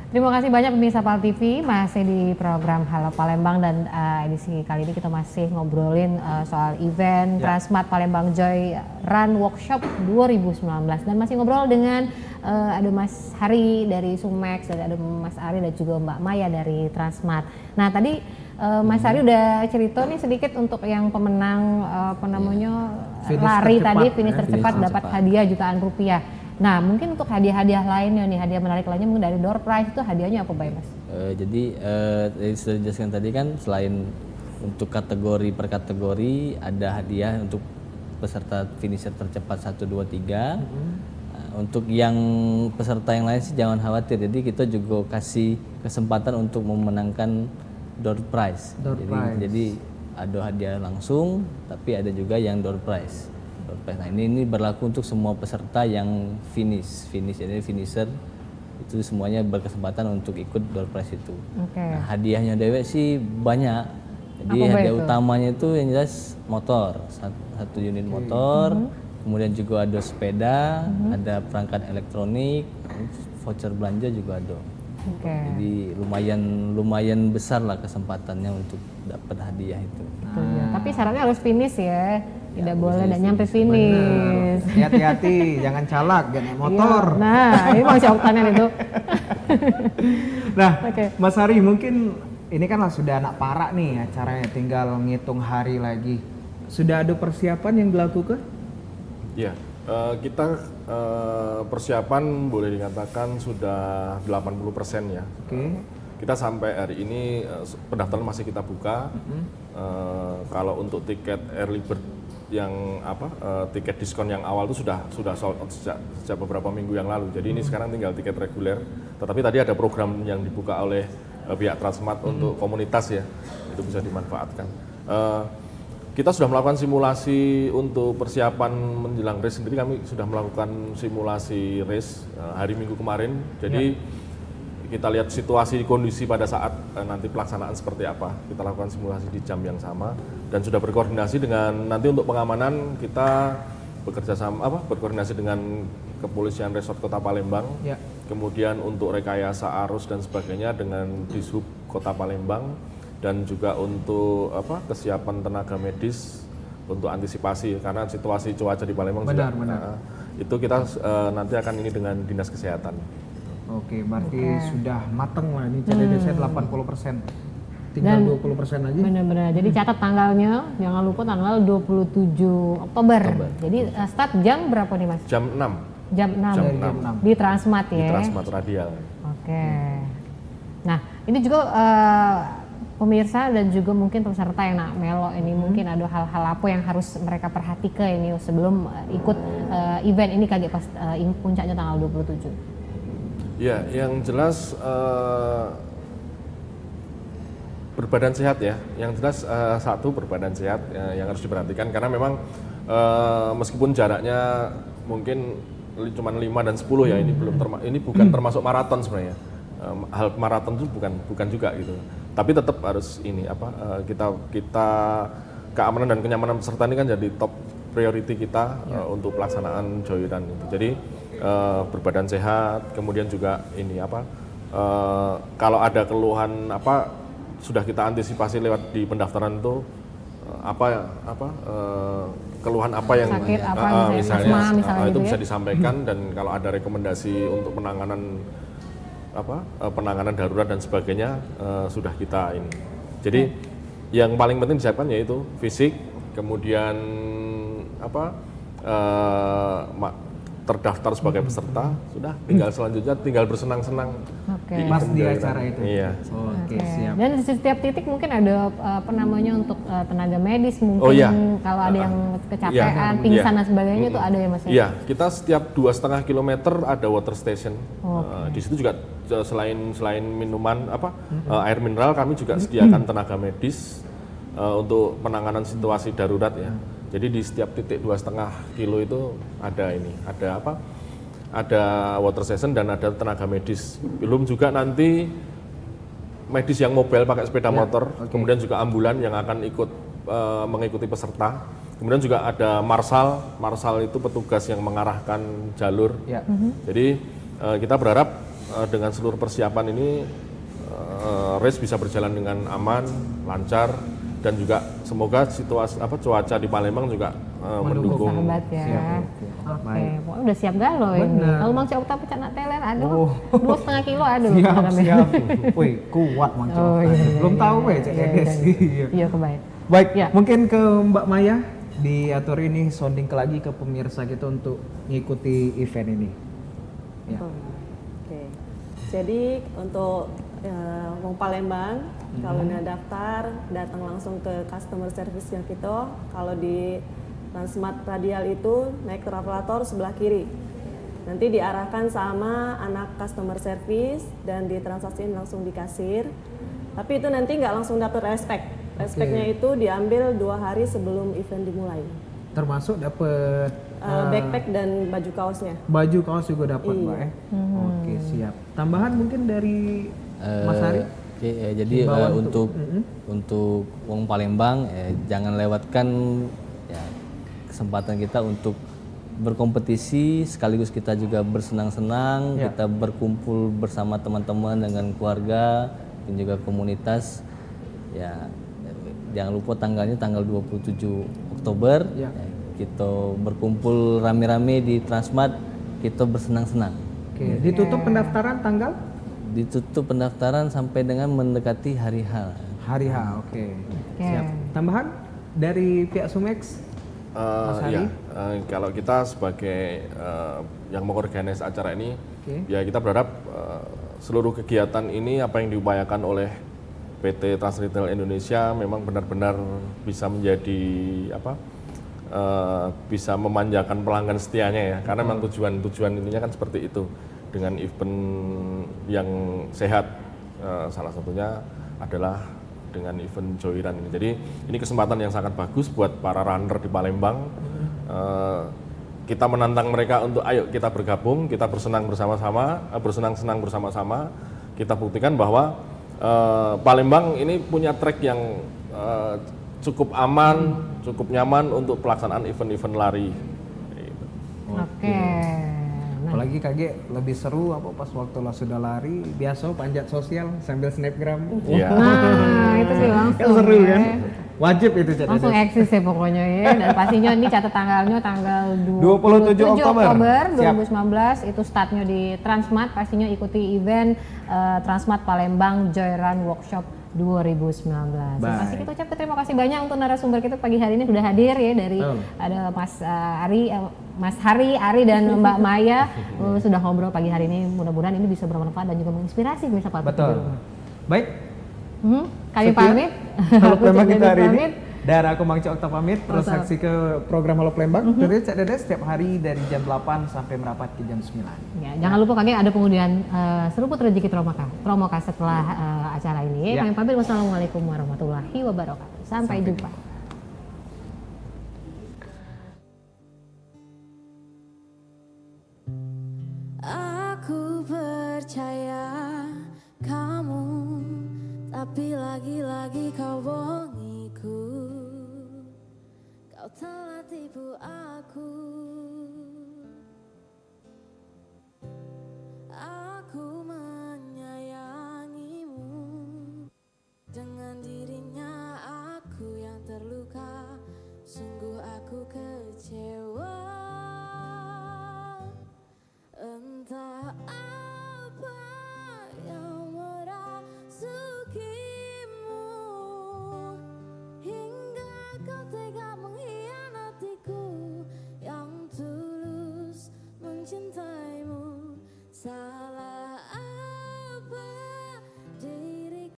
Terima kasih banyak pemirsa PAL TV, masih di program Halo Palembang dan edisi kali ini kita masih ngobrolin soal event Transmart Palembang Joy Run Workshop 2019 dan masih ngobrol dengan ada Mas Hari dari Sumex, ada Mas Ari dan juga Mbak Maya dari Transmart. Nah tadi Mas Ari udah cerita nih sedikit untuk yang pemenang lari tadi finish tercepat dapat hadiah jutaan rupiah. Nah, mungkin untuk hadiah-hadiah lainnya nih, hadiah menarik lainnya mungkin dari door prize itu hadiahnya apa, Bay, Mas? Jadi sudah dijelaskan tadi kan, selain untuk kategori per kategori ada hadiah untuk peserta finisher tercepat 1, 2, 3. Untuk yang peserta yang lain sih jangan khawatir. Jadi kita juga kasih kesempatan untuk memenangkan door prize. Jadi ada hadiah langsung, tapi ada juga yang door prize. Nah ini berlaku untuk semua peserta yang finish jadi finisher itu semuanya berkesempatan untuk ikut door prize itu. Nah, hadiahnya dewek sih banyak. Jadi hadiah utamanya itu yang jelas motor, satu unit motor, kemudian juga ada sepeda, ada perangkat elektronik, voucher belanja juga ada. Jadi lumayan besar lah kesempatannya untuk dapat hadiah itu. Tapi syaratnya harus finish ya. Tidak boleh dan nyampe finish. Hati-hati, jangan calak, jangan naik motor. Nah, ini masih oktanan itu. Nah, Mas Hari, mungkin ini kan sudah anak parak nih acaranya, tinggal ngitung hari lagi. Sudah ada persiapan yang dilakukan? Iya, kita persiapan boleh dikatakan sudah 80% ya. Kita sampai hari ini pendaftaran masih kita buka. Kalau untuk tiket early bird yang tiket diskon yang awal itu sudah sold out sejak beberapa minggu yang lalu. Jadi ini sekarang tinggal tiket reguler. Tetapi tadi ada program yang dibuka oleh pihak Transmart untuk komunitas ya, itu bisa dimanfaatkan. Kita sudah melakukan simulasi untuk persiapan menjelang race sendiri. Kami sudah melakukan simulasi race hari Minggu kemarin. Jadi kita lihat situasi kondisi pada saat nanti pelaksanaan seperti apa. Kita lakukan simulasi di jam yang sama dan sudah berkoordinasi dengan nanti untuk pengamanan kita berkoordinasi dengan Kepolisian Resort Kota Palembang. Kemudian untuk rekayasa arus dan sebagainya dengan Dishub Kota Palembang dan juga untuk kesiapan tenaga medis untuk antisipasi karena situasi cuaca di Palembang itu kita nanti akan ini dengan Dinas Kesehatan. Oke, berarti sudah mateng lah ini CDDC 80%. Tinggal 20% lagi. Benar-benar. Jadi catat tanggalnya, jangan lupa tanggal 27 Oktober. Jadi start jam berapa nih, Mas? Jam 6. Jam 6. Di Transmart ya. Di Transmart Radial. Nah, ini juga pemirsa dan juga mungkin peserta yang nak melo ini mungkin ada hal-hal apa yang harus mereka perhatikan ini sebelum ikut event ini kaget pas puncaknya tanggal 27. Ya, yang jelas berbadan sehat ya. Yang jelas satu berbadan sehat yang harus diperhatikan karena memang meskipun jaraknya mungkin cuma 5 dan 10 ya, ini bukan termasuk maraton sebenarnya. Hal maraton itu bukan juga gitu. Tapi tetap harus kita keamanan dan kenyamanan peserta ini kan jadi top priority kita untuk pelaksanaan Joy Run itu. Jadi berbadan sehat, kemudian juga kalau ada keluhan sudah kita antisipasi lewat di pendaftaran itu keluhan apa yang sakit misalnya itu gitu bisa disampaikan dan kalau ada rekomendasi untuk penanganan darurat dan sebagainya sudah kita ini. Jadi yang paling penting disiapkan yaitu fisik, kemudian terdaftar sebagai peserta, sudah tinggal selanjutnya tinggal bersenang-senang di acara itu. Iya. Siap. Dan di setiap titik mungkin ada untuk tenaga medis mungkin kalau ada yang kecapean, pingsan dan sebagainya itu ada ya Mas? Iya, kita setiap 2,5 kilometer ada water station. Di situ juga selain minuman air mineral, kami juga sediakan tenaga medis untuk penanganan situasi darurat ya. Jadi di setiap titik 2,5 kilo itu ada water station dan ada tenaga medis. Belum juga nanti medis yang mobile pakai sepeda motor, kemudian juga ambulan yang akan ikut mengikuti peserta. Kemudian juga ada marshal itu petugas yang mengarahkan jalur. Jadi kita berharap dengan seluruh persiapan ini race bisa berjalan dengan aman, lancar, dan juga semoga situasi cuaca di Palembang juga mendukung. Sahabat ya. Siap. Oke, Baik. pokoknya udah siap galo ini. Bener. Kalau Mang Cok tak pecah nak teler, aduh, Oh. 2,5 kilo aduh. Siap. Wih, kuat Mang Cok. Oh, iya, Belum iya, tahu iya, Cak iya, Dedes. iya. Iya, kebaik. Baik, Ya. mungkin ke Mbak Maya diatur ini sounding lagi ke pemirsa kita untuk mengikuti event ini. Ya. Oke. Jadi untuk Wong Palembang kalau udah daftar datang langsung ke customer service yang kita. Kalau di Transmart Radial itu naik travelator sebelah kiri. Nanti diarahkan sama anak customer service dan ditransaksiin langsung di kasir. Tapi itu nanti nggak langsung dapat respect. Respectnya itu diambil 2 hari sebelum event dimulai. Termasuk dapat Backpack dan baju kaosnya. baju kaos juga dapat, Iya. Mbak. Oke, siap. Tambahan mungkin dari Mas Hari? Oke, jadi Himbauan untuk Wong Palembang jangan lewatkan ya, kesempatan kita untuk berkompetisi, sekaligus kita juga bersenang-senang, Ya. kita berkumpul bersama teman-teman dengan keluarga dan juga komunitas. Ya, jangan lupa tanggalnya tanggal 27 Oktober. Ya. Kita berkumpul rame-rame di Transmart, kita bersenang-senang. Oke, ditutup pendaftaran tanggal? Ditutup pendaftaran sampai dengan mendekati hari H. Hari H, oke. Oke. Siap. Tambahan dari pihak Sumex? Mas Hari? Kalau kita sebagai yang mengorganize acara ini, Oke. ya kita berharap seluruh kegiatan ini apa yang diupayakan oleh PT Trans Retail Indonesia memang benar-benar bisa menjadi bisa memanjakan pelanggan setianya ya, karena memang tujuan ininya kan seperti itu dengan event yang sehat. Salah satunya adalah dengan event Joy Run ini. Jadi ini kesempatan yang sangat bagus buat para runner di Palembang. Kita menantang mereka untuk ayo kita bergabung, kita bersenang bersama-sama, bersenang-senang bersama-sama. Kita buktikan bahwa Palembang ini punya trek yang cukup aman, cukup nyaman untuk pelaksanaan event-event lari. Oke. Nah, Apalagi KG lebih seru apa pas waktu lo sudah lari, biasa panjat sosial sambil snapgram. Iya. nah, itu sih langsung. Kan seru ya. kan? Wajib itu Cak Langsung Dedes. eksis ya pokoknya ya. Dan pastinya ini catat tanggalnya tanggal 27 Oktober. Siap. 2019. Itu startnya di Transmart. Pastinya ikuti event Transmart Palembang Joy Run Workshop 2019. Baik. Masih kita ucapkan terima kasih banyak untuk narasumber kita pagi hari ini sudah hadir ya dari Betul. ada Mas Hari, Ari dan Mbak Maya sudah ngobrol pagi hari ini. Mudah-mudahan ini bisa bermanfaat dan juga menginspirasi bisa Pak. Betul. Baik, Kami sekian pamit. Halo Aku Palembang Cak kita Dedes hari ini. pamit. Dan aku Mang Cok Okta pamit, terus saksi ke program Halo Palembang. Terus Cak Dedes setiap hari dari jam 8 sampai merapat ke jam 9. Ya, jangan lupa kami ada pengundian seruput rezeki Tromoka setelah acara ini. Ya. Kami pamit. Wassalamualaikum warahmatullahi wabarakatuh. Sampai jumpa. Aku percaya kamu, tapi lagi-lagi kau bohongiku. Kau telah tipu aku. Aku menyayangimu. Dengan dirinya aku yang terluka. Sungguh aku kecewa. Entah apa yang merasukimu, hingga kau tega mengkhianatiku yang tulus mencintaimu. Salah apa